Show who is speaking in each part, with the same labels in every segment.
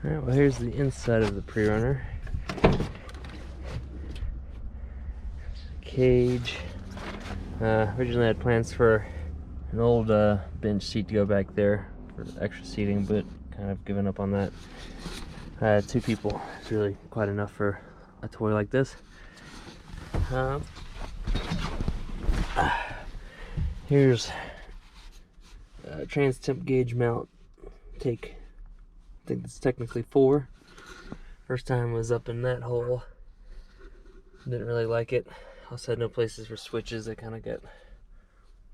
Speaker 1: Alright, well here's the inside of the Prerunner. Cage. Originally I had plans for an old bench seat to go back there for extra seating, but kind of given up on that. 2 people is really quite enough for a toy like this. Here's a trans temp gauge mount. I think it's technically 4. First time was up in that hole. Didn't really like it. Also had no places for switches. They kind of got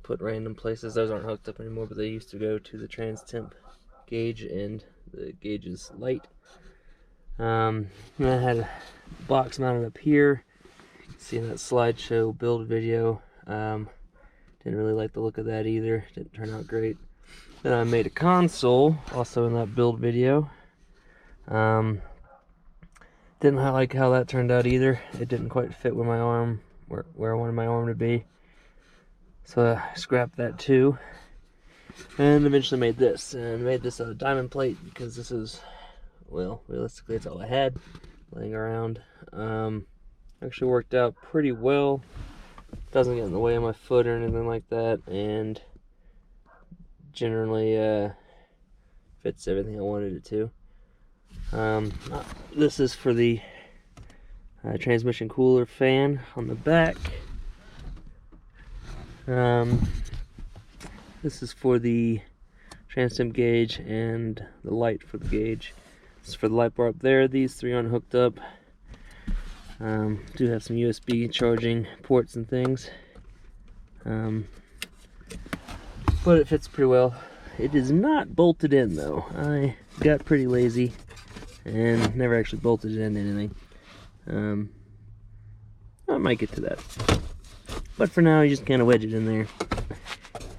Speaker 1: put random places. Those aren't hooked up anymore, but they used to go to the trans temp gauge and the gauge's light. I had a box mounted up here. You can see in that slideshow build video. Didn't really like the look of that either. Didn't turn out great. Then I made a console, also in that build video. Didn't like how that turned out either. It didn't quite fit with my arm, where I wanted my arm to be. So I scrapped that too. And eventually made this. And made this a diamond plate because this is, well, realistically it's all I had laying around. Actually worked out pretty well. Doesn't get in the way of my foot or anything like that. And generally fits everything I wanted it to. This is for the transmission cooler fan on the back. This is for the trans temp gauge and the light for the gauge. This is for the light bar up there. These 3 aren't hooked up. Do have some USB charging ports and things. But it fits pretty well. It is not bolted in though. I got pretty lazy and never actually bolted it into anything. I might get to that. But for now, you just kind of wedge it in there.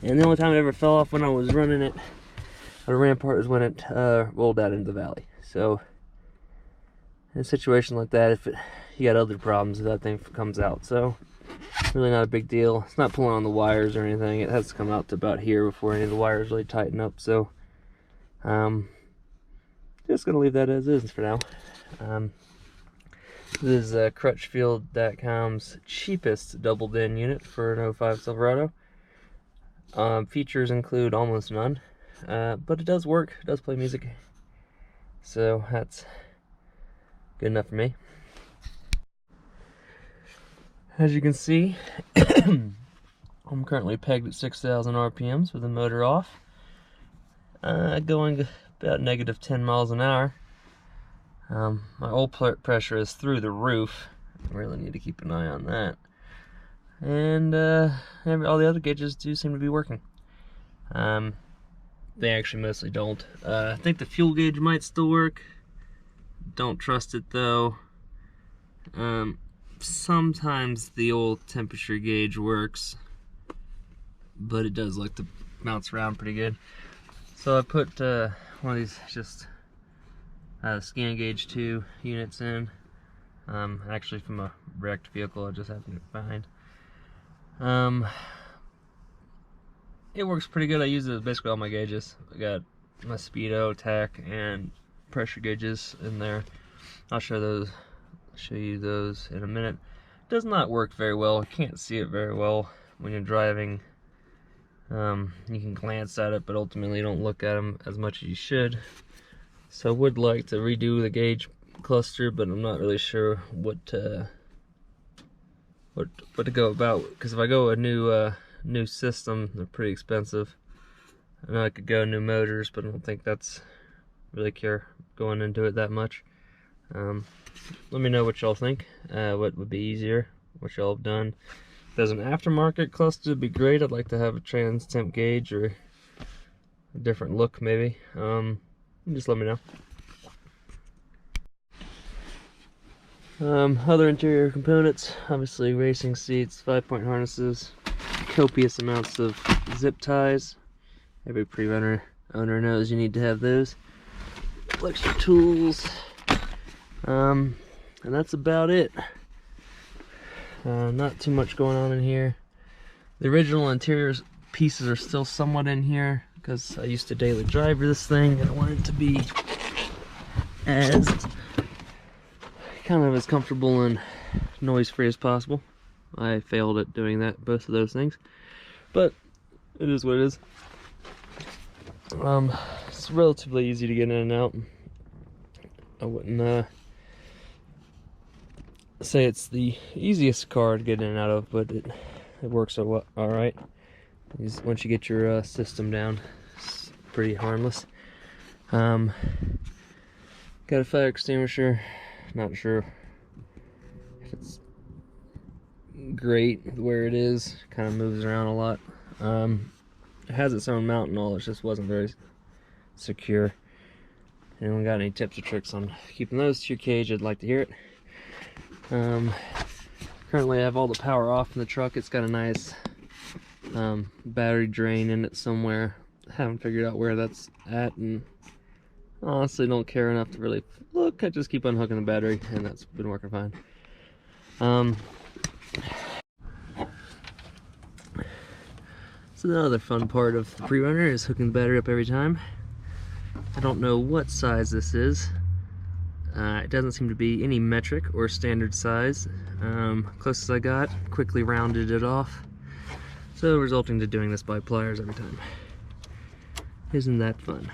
Speaker 1: And the only time it ever fell off when I was running it at a rampart was when it rolled out into the valley. So in a situation like that, you got other problems if that thing comes out. So really not a big deal. It's not pulling on the wires or anything. It has to come out to about here before any of the wires really tighten up. So just gonna leave that as is for now. This is Crutchfield.com's cheapest double-din unit for an 05 Silverado. Features include almost none, but it does work. It does play music, so that's good enough for me. As you can see, I'm currently pegged at 6,000 RPMs with the motor off, going about negative 10 miles an hour. My oil pressure is through the roof. I really need to keep an eye on that. And all the other gauges do seem to be working. They actually mostly don't. I think the fuel gauge might still work. Don't trust it though. Sometimes the oil temperature gauge works, but it does like to bounce around pretty good. So I put one of these just scan gauge 2 units in, actually from a wrecked vehicle I just happened to find. It works pretty good. I use it as basically all my gauges. I got my speedo, tach, and pressure gauges in there. I'll show you those in a minute. It does not work very well. I can't see it very well when you're driving. You can glance at it, but ultimately you don't look at them as much as you should. So I would like to redo the gauge cluster, but I'm not really sure what to go about. Because if I go a new system, they're pretty expensive. I know I could go new motors, but I don't think that's really care going into it that much. Let me know what y'all think. What would be easier? What y'all have done? If there's an aftermarket cluster, it'd be great. I'd like to have a trans temp gauge or a different look, maybe. Just let me know. Other interior components, obviously racing seats, 5-point harnesses, copious amounts of zip ties. Every Prerunner owner knows you need to have those. Extra tools, and that's about it. Not too much going on in here. The original interior pieces are still somewhat in here because I used to daily drive this thing and I wanted it to be as comfortable and noise-free as possible. I failed at doing that, both of those things, but it is what it is. It's relatively easy to get in and out. I wouldn't say it's the easiest car to get in and out of, but it works all right. Once you get your system down, it's pretty harmless. Got a fire extinguisher. Not sure if it's great where it is. Kind of moves around a lot. It has its own mount and all. It just wasn't very secure. Anyone got any tips or tricks on keeping those to your cage? I'd like to hear it. Currently I have all the power off in the truck. It's got a nice battery drain in it somewhere. I haven't figured out where that's at, and honestly don't care enough to really look. I just keep unhooking the battery, and that's been working fine. So the other fun part of the Prerunner is hooking the battery up every time. I don't know what size this is. It doesn't seem to be any metric or standard size. Closest I got, quickly rounded it off. So resulting to doing this by pliers every time. Isn't that fun?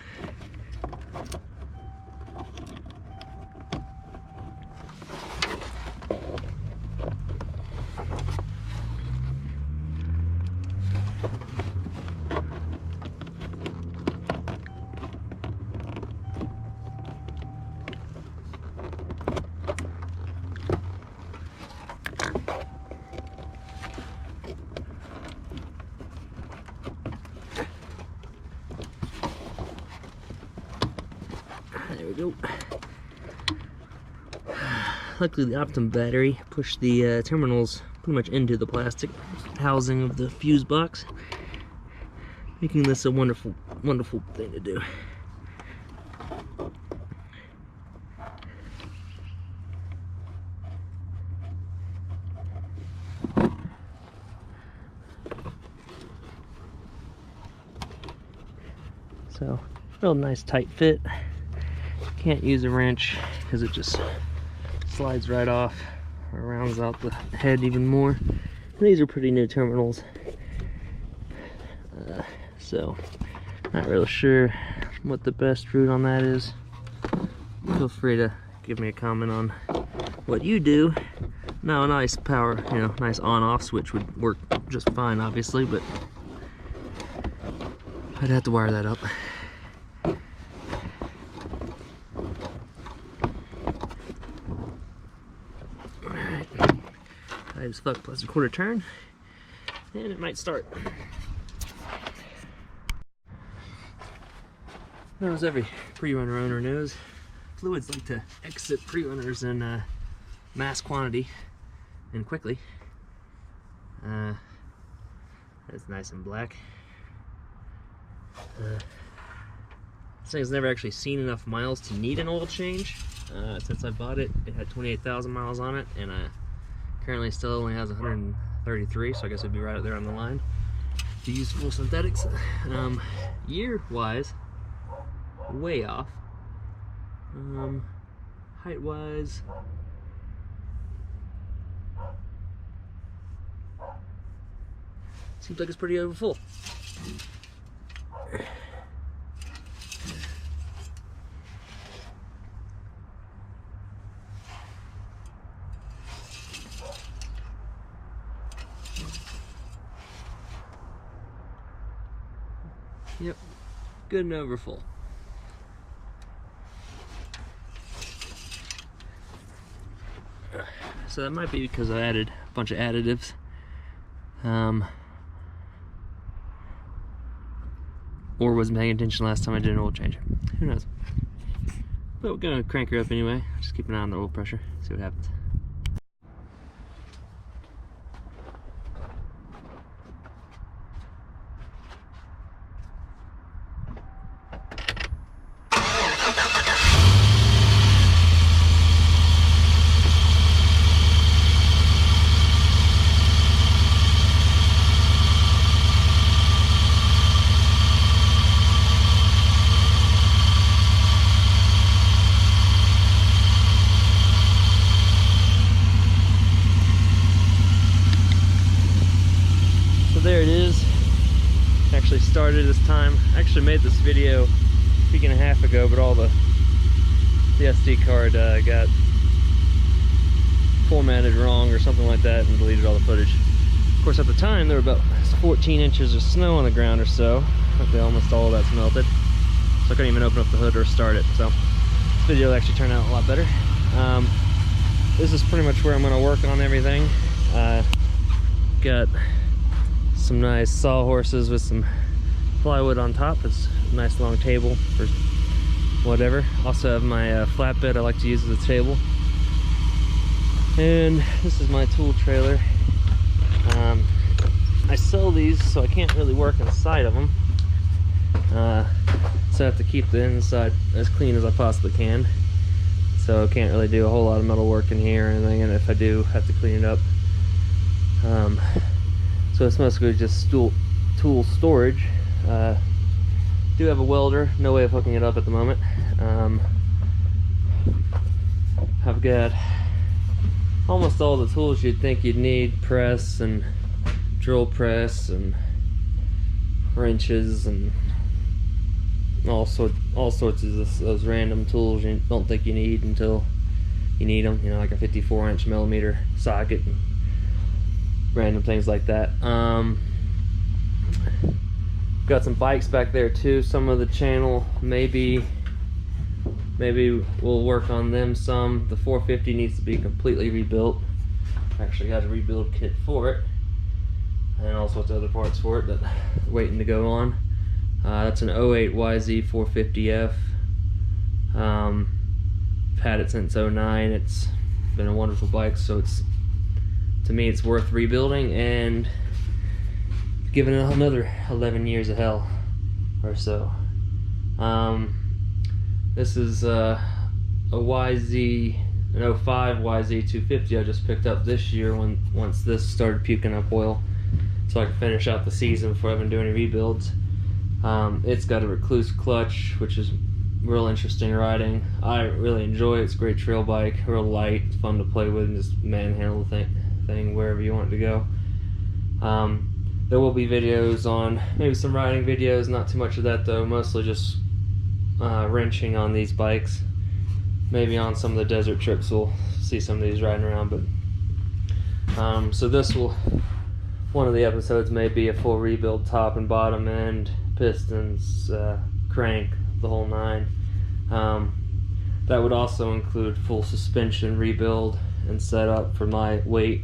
Speaker 1: There we go. Luckily the Optum battery pushed the terminals pretty much into the plastic housing of the fuse box, making this a wonderful, wonderful thing to do. So, real nice tight fit. Can't use a wrench because it just slides right off or rounds out the head even more. And these are pretty new terminals, so not really sure what the best route on that is. Feel free to give me a comment on what you do. Now a nice power, nice on-off switch would work just fine, obviously, but I'd have to wire that up. Tight as fuck plus a quarter turn, and it might start. Now, as every Prerunner owner knows, fluids like to exit Prerunners in mass quantity and quickly. That's nice and black. This thing's never actually seen enough miles to need an oil change. Since I bought it, it had 28,000 miles on it, and currently still only has 133, so I guess it'd be right up there on the line to use full synthetics. Year-wise, way off. Height-wise, seems like it's pretty over full. Yep, good and over full. So that might be because I added a bunch of additives. Or wasn't paying attention last time I did an oil change. Who knows? But we're gonna crank her up anyway. Just keep an eye on the oil pressure, see what happens. time. I actually made this video a week and a half ago, but all the SD card got formatted wrong or something like that and deleted all the footage. Of course, at the time there were about 14 inches of snow on the ground or so. Hopefully almost all of that's melted, so I couldn't even open up the hood or start it. So this video will actually turn out a lot better. This is pretty much where I'm going to work on everything. Got some nice sawhorses with some plywood on top. It's a nice long table for whatever. Also have my flatbed I like to use as a table. And this is my tool trailer. I sell these, so I can't really work inside of them. So I have to keep the inside as clean as I possibly can. So I can't really do a whole lot of metal work in here or anything, and if I do, have to clean it up. So it's mostly just tool storage. Do have a welder, no way of hooking it up at the moment. I've got almost all the tools you'd think you'd need: press and drill press and wrenches and all sorts of those random tools you don't think you need until you need them. You know, like a 54-inch millimeter socket and random things like that. Got some bikes back there too. Some of the channel maybe we'll work on them some. The 450 needs to be completely rebuilt. Actually got a rebuild kit for it, and all sorts of other parts for it that are waiting to go on. That's an 08 YZ 450F. Had it since 09. It's been a wonderful bike, so to me it's worth rebuilding and giving it another 11 years of hell or so. This is a YZ, an 05 YZ 250 I just picked up this year once this started puking up oil, so I could finish out the season before I've been doing any rebuilds. It's got a recluse clutch, which is real interesting riding. I really enjoy it. It's a great trail bike, real light, fun to play with, and just manhandle the thing wherever you want it to go. There will be videos on, maybe some riding videos, not too much of that though, mostly just wrenching on these bikes. Maybe on some of the desert trips we'll see some of these riding around, but so one of the episodes may be a full rebuild, top and bottom end, pistons, crank, the whole nine. That would also include full suspension rebuild and setup for my weight.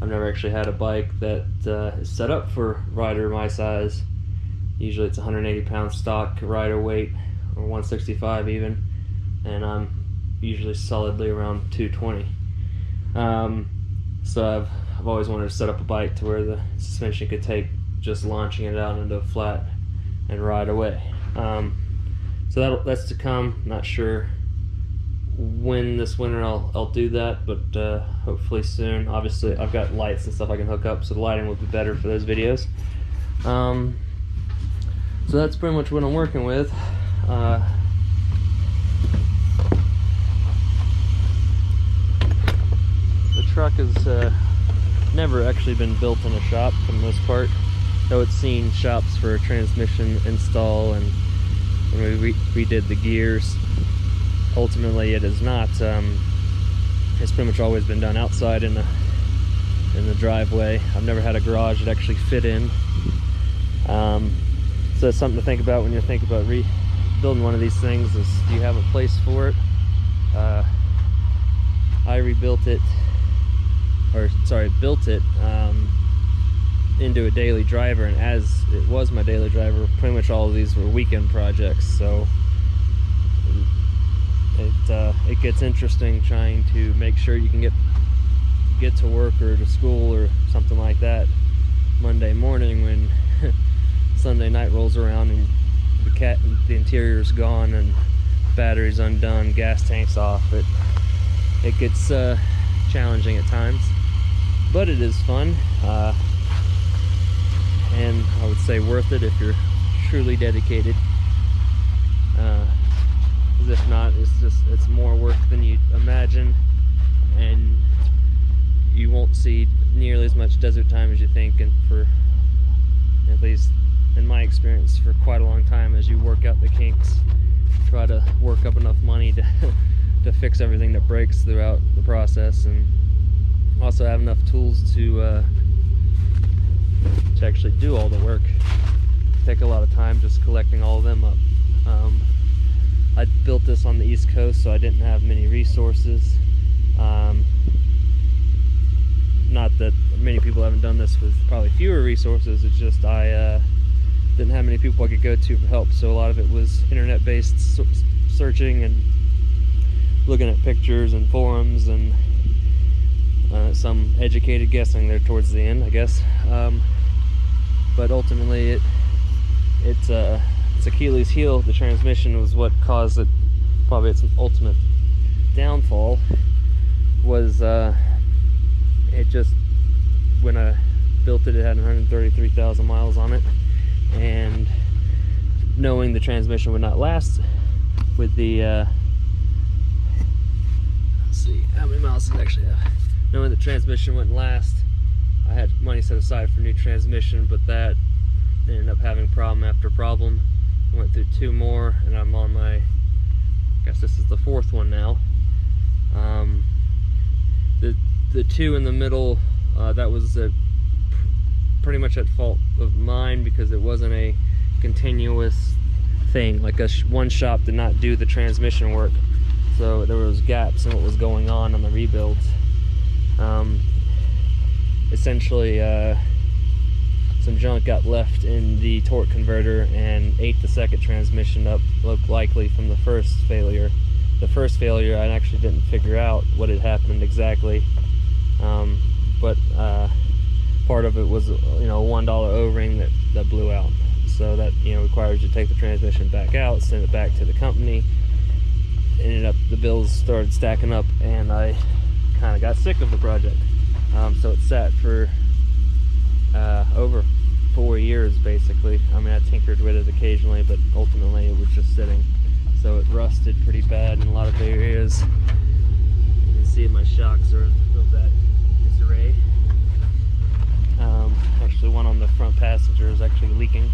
Speaker 1: I've never actually had a bike that is set up for a rider my size. Usually it's 180 pound stock rider weight, or 165 even, and I'm usually solidly around 220. So I've always wanted to set up a bike to where the suspension could take just launching it out into a flat and ride away. So that's to come. Not sure when this winter I'll do that, but hopefully soon. Obviously I've got lights and stuff I can hook up, so the lighting will be better for those videos. So that's pretty much what I'm working with. The truck has never actually been built in a shop for the most part, though it's seen shops for transmission install and when we redid the gears. Ultimately it is not. It's pretty much always been done outside in the driveway. I've never had a garage that actually fit in. So that's something to think about when you think about rebuilding one of these things, is do you have a place for it? I rebuilt it, or sorry, built it into a daily driver, and as it was my daily driver, pretty much all of these were weekend projects, so it gets interesting trying to make sure you can get to work or to school or something like that Monday morning when Sunday night rolls around and the interior's gone and batteries undone, gas tanks off. It gets challenging at times, but it is fun, and I would say worth it if you're truly dedicated. Because if not, it's more work than you imagine, and you won't see nearly as much desert time as you think, and for at least in my experience, for quite a long time as you work out the kinks. Try to work up enough money to to fix everything that breaks throughout the process, and also have enough tools to actually do all the work. Take a lot of time just collecting all of them up. I built this on the East Coast, so I didn't have many resources. Not that many people haven't done this with probably fewer resources, it's just I didn't have many people I could go to for help, so a lot of it was internet-based searching and looking at pictures and forums, and some educated guessing there towards the end, I guess. But ultimately, it's Achilles' heel. The transmission was what caused it. Probably its ultimate downfall was it just, when I built it, it had 133,000 miles on it, and knowing the transmission would not last with the let's see how many miles does it actually have. Knowing the transmission wouldn't last, I had money set aside for new transmission, but that ended up having problem after problem. I went through 2 more, and I'm on my, I guess this is the 4th one now. The 2 in the middle, that was pretty much at fault of mine, because it wasn't a continuous thing. Like one shop did not do the transmission work, so there was gaps in what was going on the rebuilds. Essentially, some junk got left in the torque converter and ate the second transmission up, looked likely from the first failure. The first failure, I actually didn't figure out what had happened exactly, but part of it was, a $1 O-ring that blew out. So that, requires you to take the transmission back out, send it back to the company. Ended up, the bills started stacking up, and I kind of got sick of the project. So it sat for over 4 years, basically. I mean, I tinkered with it occasionally, but ultimately it was just sitting. So it rusted pretty bad in a lot of areas. You can see my shocks are in real bad disarray. Actually, one on the front passenger is actually leaking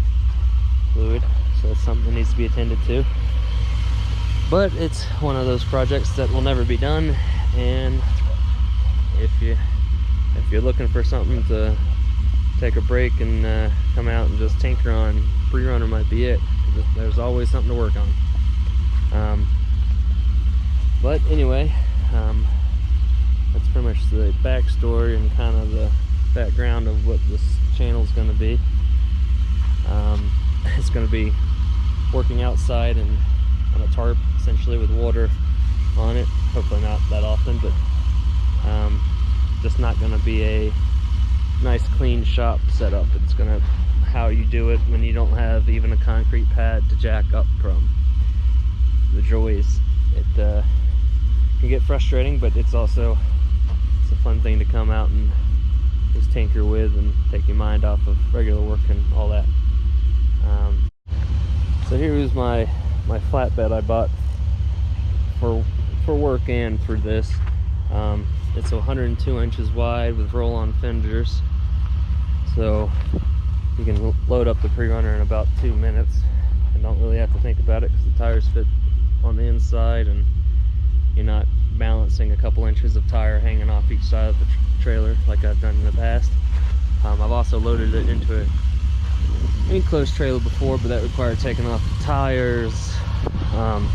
Speaker 1: fluid, so that's something that needs to be attended to. But it's one of those projects that will never be done, and if you're looking for something to take a break and come out and just tinker on, Prerunner might be it. There's always something to work on. But anyway, that's pretty much the backstory and kind of the background of what this channel is going to be. It's going to be working outside and on a tarp, essentially, with water on it. Hopefully not that often, but just not going to be a nice clean shop setup. It's going to how you do it when you don't have even a concrete pad to jack up from. The joys, it can get frustrating, but it's a fun thing to come out and just tinker with and take your mind off of regular work and all that. So here's my flatbed I bought for work and for this. It's 102 inches wide with roll-on fenders, so you can load up the Prerunner in about 2 minutes and don't really have to think about it, because the tires fit on the inside and you're not balancing a couple inches of tire hanging off each side of the trailer like I've done in the past. I've also loaded it into an enclosed trailer before, but that required taking off the tires,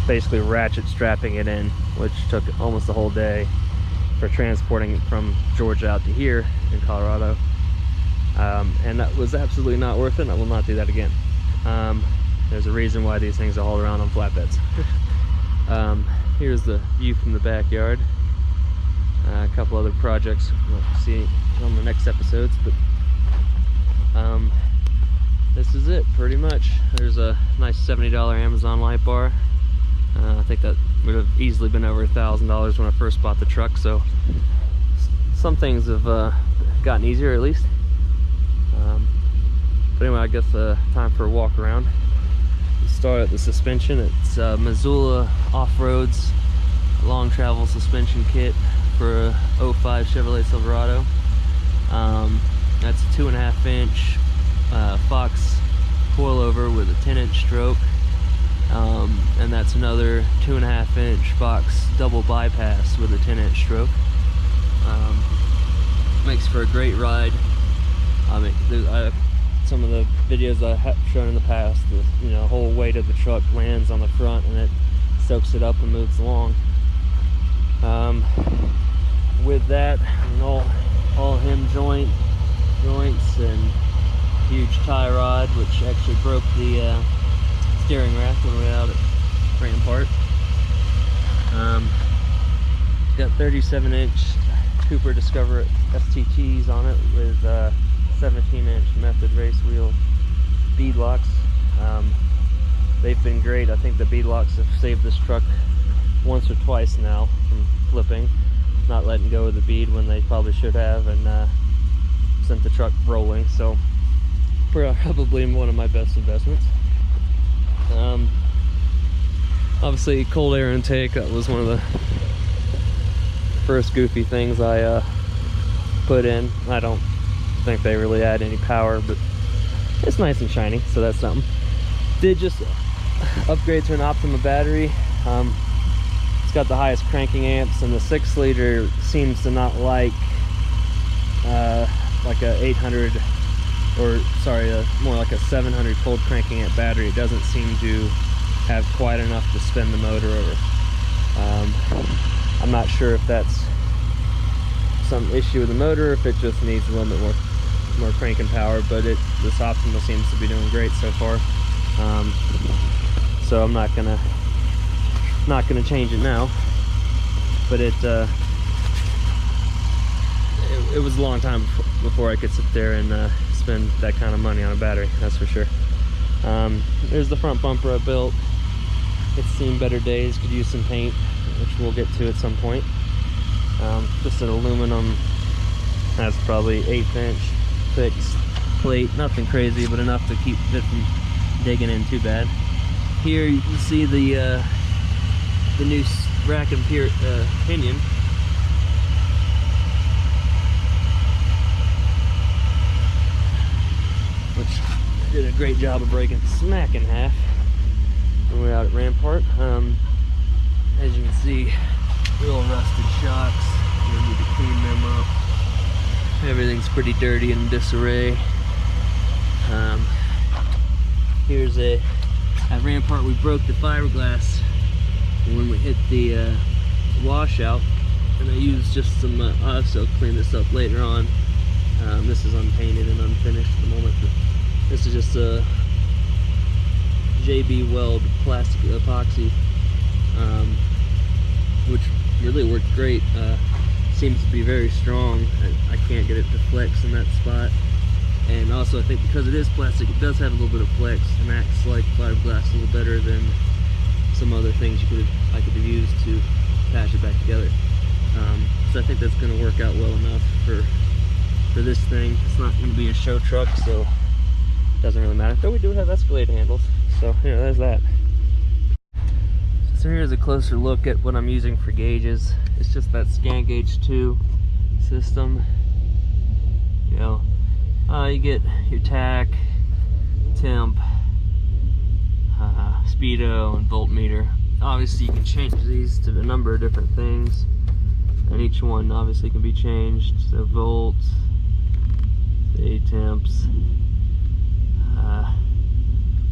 Speaker 1: basically ratchet strapping it in, which took almost the whole day for transporting it from Georgia out to here in Colorado. And that was absolutely not worth it. I will not do that again. There's a reason why these things are hauled around on flatbeds. Here's the view from the backyard. A couple other projects we'll see on the next episodes, but this is it pretty much. There's a nice $70 Amazon light bar. I think that would have easily been over $1,000 when I first bought the truck, so some things have gotten easier, at least. But anyway, I guess time for a walk around. We start at the suspension. It's Missoula Off-Road's long travel suspension kit for a 05 Chevrolet Silverado. That's a 2.5 inch Fox coilover with a 10-inch stroke, and that's another 2.5-inch box double bypass with a 10-inch stroke. Makes for a great ride. I mean, some of the videos I have shown in the past, the whole weight of the truck lands on the front and it soaks it up and moves along. With that, and all hem joints and huge tie rod, which actually broke the steering rack when we were out at Rampart. Got 37-inch Cooper Discover STTs on it with 17-inch Method race wheel bead locks. They've been great. I think the bead locks have saved this truck once or twice now from flipping, not letting go of the bead when they probably should have, and sent the truck rolling. So probably one of my best investments. Obviously cold air intake, that was one of the first goofy things I put in. I don't think they really add any power, but it's nice and shiny, so that's something. Did just upgrade to an Optima battery. It's got the highest cranking amps, and the 6-liter seems to not like a 800, or sorry, more like a 700 cold cranking amp battery. It doesn't seem to have quite enough to spin the motor over. I'm not sure if that's some issue with the motor, if it just needs a little bit more cranking power, but this Optima seems to be doing great so far. So I'm not gonna change it now, but it was a long time before I could sit there and spend that kind of money on a battery, that's for sure. There's the front bumper I built. It's seen better days, could use some paint, which we'll get to at some point. Just an aluminum, that's probably 1/8-inch fixed plate, nothing crazy, but enough to keep it from digging in too bad. Here you can see the new rack and pinion. Which did a great job of breaking smack in half when we were out at Rampart. As you can see, real rusted shocks. We need to clean them up. Everything's pretty dirty and in disarray. Here's at Rampart we broke the fiberglass when we hit the washout, and I used just some Oxo to clean this up later on. This is unpainted and unfinished at the moment, but this is just a JB Weld plastic epoxy, which really worked great. Seems to be very strong. I can't get it to flex in that spot, and also I think because it is plastic, it does have a little bit of flex and acts like fiberglass a little better than some other things I could have used to patch it back together. So I think that's going to work out well enough for this thing. It's not going to be a show truck, so it doesn't really matter. Though we do have Escalade handles, so there's that. So here's a closer look at what I'm using for gauges. It's just that Scan Gauge 2 system. You get your tach, temp, speedo, and voltmeter. Obviously you can change these to a number of different things, and each one obviously can be changed. So volts, say temps,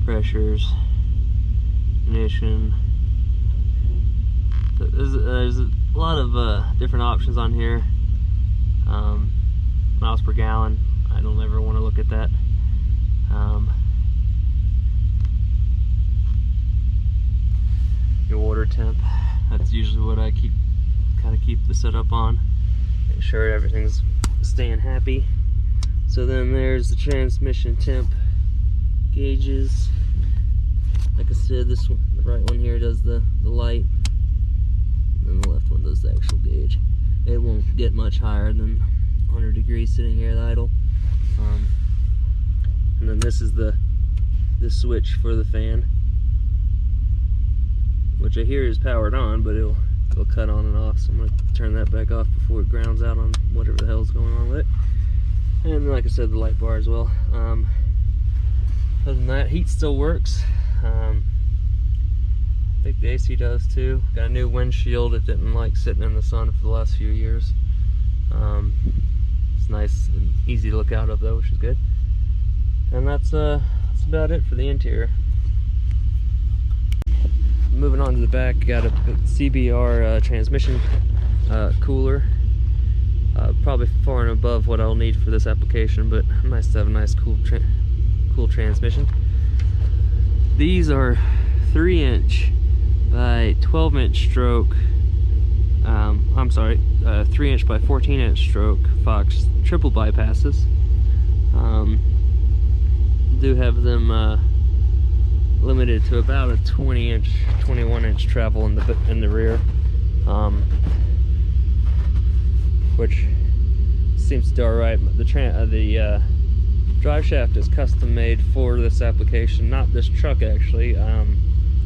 Speaker 1: pressures, ignition. So there's a lot of different options on here. Miles per gallon, I don't ever want to look at that. Your water temp, that's usually what I kind of keep the setup on. Make sure everything's staying happy. So then there's the transmission temp gauges. Like I said, this one, the right one here, does the light, and the left one does the actual gauge. It won't get much higher than 100 degrees sitting here at idle. And then this is the switch for the fan, which I hear is powered on, but it'll cut on and off, so I'm going to turn that back off before it grounds out on whatever the hell's going on with it. And like I said, the light bar as well. Other than that, heat still works. I think the AC does too. Got a new windshield. It didn't like sitting in the sun for the last few years. It's nice and easy to look out of though, which is good. And that's about it for the interior. Moving on to the back, got a CBR transmission cooler. Probably far and above what I'll need for this application, but nice to have a nice cool transmission. These are 3-inch by 12-inch stroke. I'm sorry, 3-inch by 14-inch stroke Fox triple bypasses. Do have them limited to about a 20-inch, 21-inch travel in the rear, which seems to do all right. The drive shaft is custom made for this application, not this truck actually.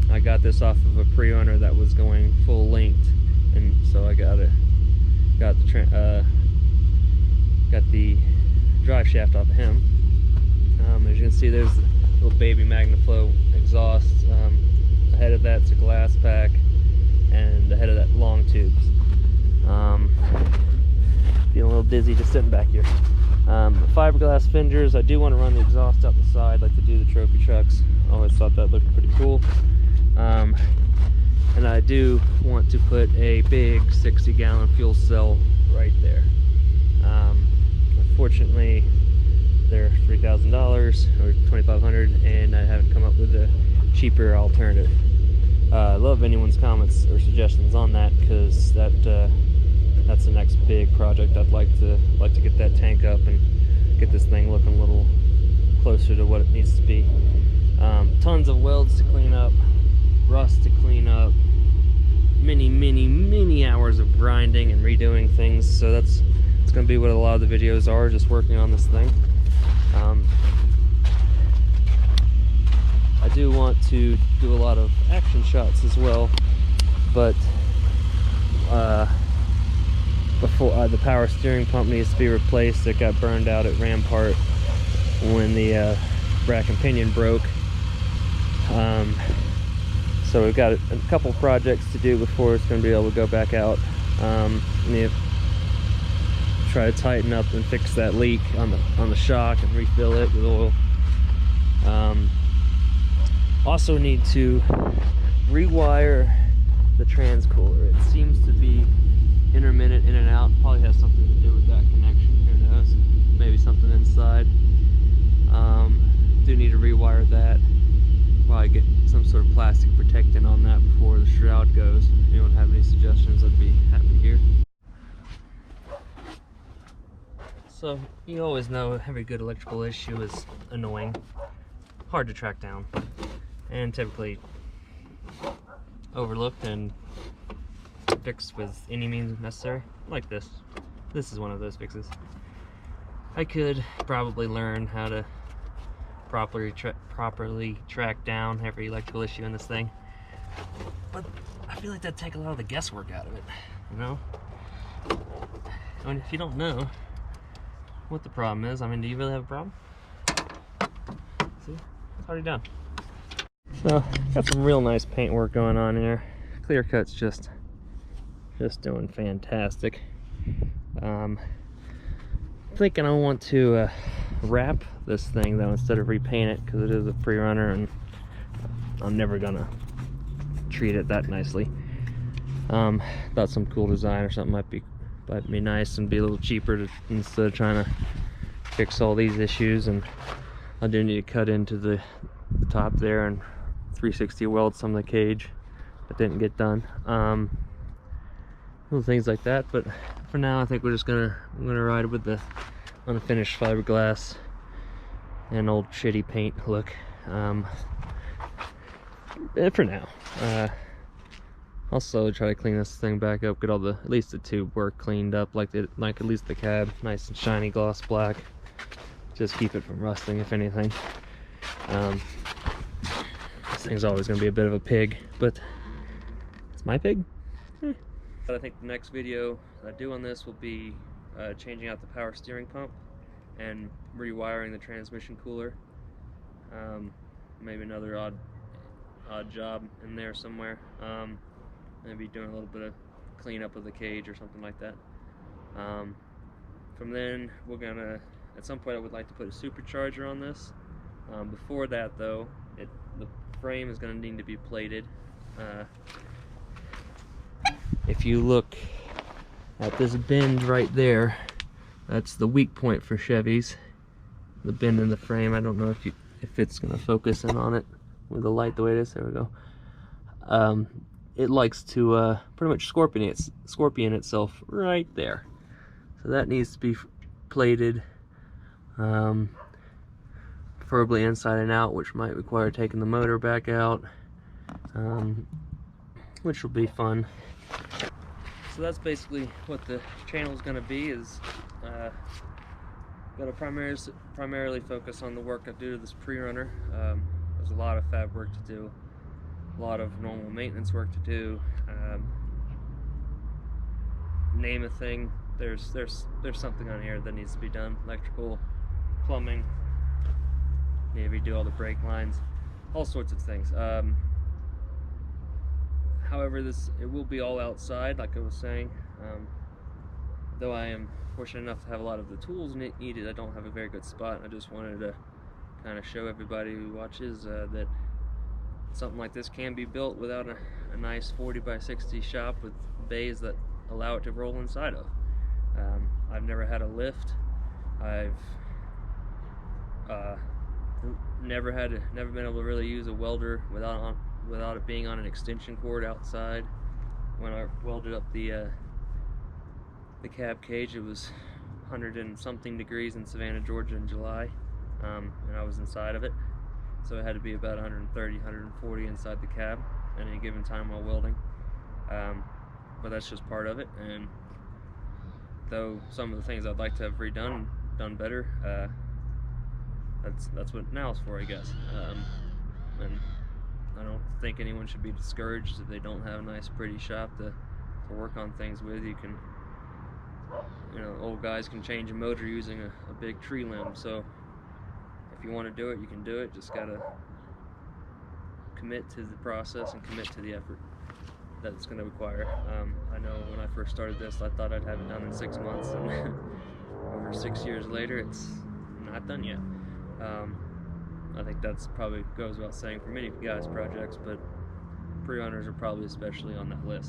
Speaker 1: I got this off of a Prerunner that was going full length, and so I got the drive shaft off of him. As you can see, there's a little baby MagnaFlow exhaust. Ahead of that's a glass pack, and ahead of that long tubes. Feeling a little dizzy just sitting back here. Fiberglass fenders. I do want to run the exhaust out the side like they do the trophy trucks. Always thought that looked pretty cool. And I do want to put a big 60-gallon fuel cell right there. Unfortunately, they're $3,000 or $2,500, and I haven't come up with a cheaper alternative. I love anyone's comments or suggestions on that, because that's the next big project. I'd like to get that tank up and get this thing looking a little closer to what it needs to be. Tons of welds to clean up, rust to clean up, many hours of grinding and redoing things. So it's going to be what a lot of the videos are, just working on this thing. I do want to do a lot of action shots as well, but before the power steering pump needs to be replaced. It got burned out at Rampart when the rack and pinion broke. So we've got a couple projects to do before it's going to be able to go back out. Need to try to tighten up and fix that leak on the shock and refill it with oil. Also need to rewire the transcooler. It seems to be intermittent in and out. Probably has something to do with that connection. Who knows? Maybe something inside. Do need to rewire that. Probably get some sort of plastic protectant on that before the shroud goes. If anyone have any suggestions, I'd be happy to hear. So you always know every good electrical issue is annoying, hard to track down, and typically overlooked and fixed with any means necessary, like this. This is one of those fixes. I could probably learn how to properly track down every electrical issue in this thing, but I feel like that'd take a lot of the guesswork out of it, you know? I mean, if you don't know what the problem is, I mean, do you really have a problem? See, it's already done. So, got some real nice paint work going on here. Clear Cut's just doing fantastic. Thinking I want to wrap this thing though instead of repaint it, because it is a Prerunner and I'm never gonna treat it that nicely. Thought some cool design or something might be nice and be a little cheaper instead of trying to fix all these issues. And I do need to cut into the top there and 360 weld some of the cage that didn't get done. Little things like that, but for now I think I'm gonna ride with the unfinished fiberglass and old shitty paint look. For now, I'll slowly try to clean this thing back up, get all at least the tube work cleaned up, like at least the cab, nice and shiny gloss black. Just keep it from rusting, if anything. This thing's always gonna be a bit of a pig, but it's my pig. But I think the next video I do on this will be changing out the power steering pump and rewiring the transmission cooler. Maybe another odd job in there somewhere. Maybe doing a little bit of cleanup of the cage or something like that. From then, we're gonna, at some point I would like to put a supercharger on this. Before that though, the frame is gonna need to be plated. If you look at this bend right there, that's the weak point for Chevys. The bend in the frame. I don't know if it's gonna focus in on it with the light the way it is. There we go. It likes to pretty much scorpion itself right there. So that needs to be plated, preferably inside and out, which might require taking the motor back out, which will be fun. So that's basically what the channel is going to be. Is going to primarily focus on the work I do to this Prerunner. There's a lot of fab work to do, a lot of normal maintenance work to do. Name a thing, there's something on here that needs to be done. Electrical, plumbing, maybe do all the brake lines, all sorts of things. However, it will be all outside, like I was saying. Though I am fortunate enough to have a lot of the tools needed, I don't have a very good spot. I just wanted to kind of show everybody who watches that something like this can be built without a nice 40 by 60 shop with bays that allow it to roll inside of. I've never had a lift. I've never been able to really use a welder without it being on an extension cord outside. When I welded up the cab cage, it was 100 and something degrees in Savannah, Georgia in July, and I was inside of it, so it had to be about 130, 140 inside the cab at any given time while welding. But that's just part of it, and though some of the things I'd like to have redone, done better, that's what now is for, I guess. And I don't think anyone should be discouraged if they don't have a nice, pretty shop to work on things with. Old guys can change a motor using a big tree limb, so if you want to do it, you can do it. Just gotta commit to the process and commit to the effort that it's going to require. I know when I first started this, I thought I'd have it done in 6 months, and over 6 years later, it's not done yet. I think that's probably goes without saying for many guys' projects, but Prerunners are probably especially on that list.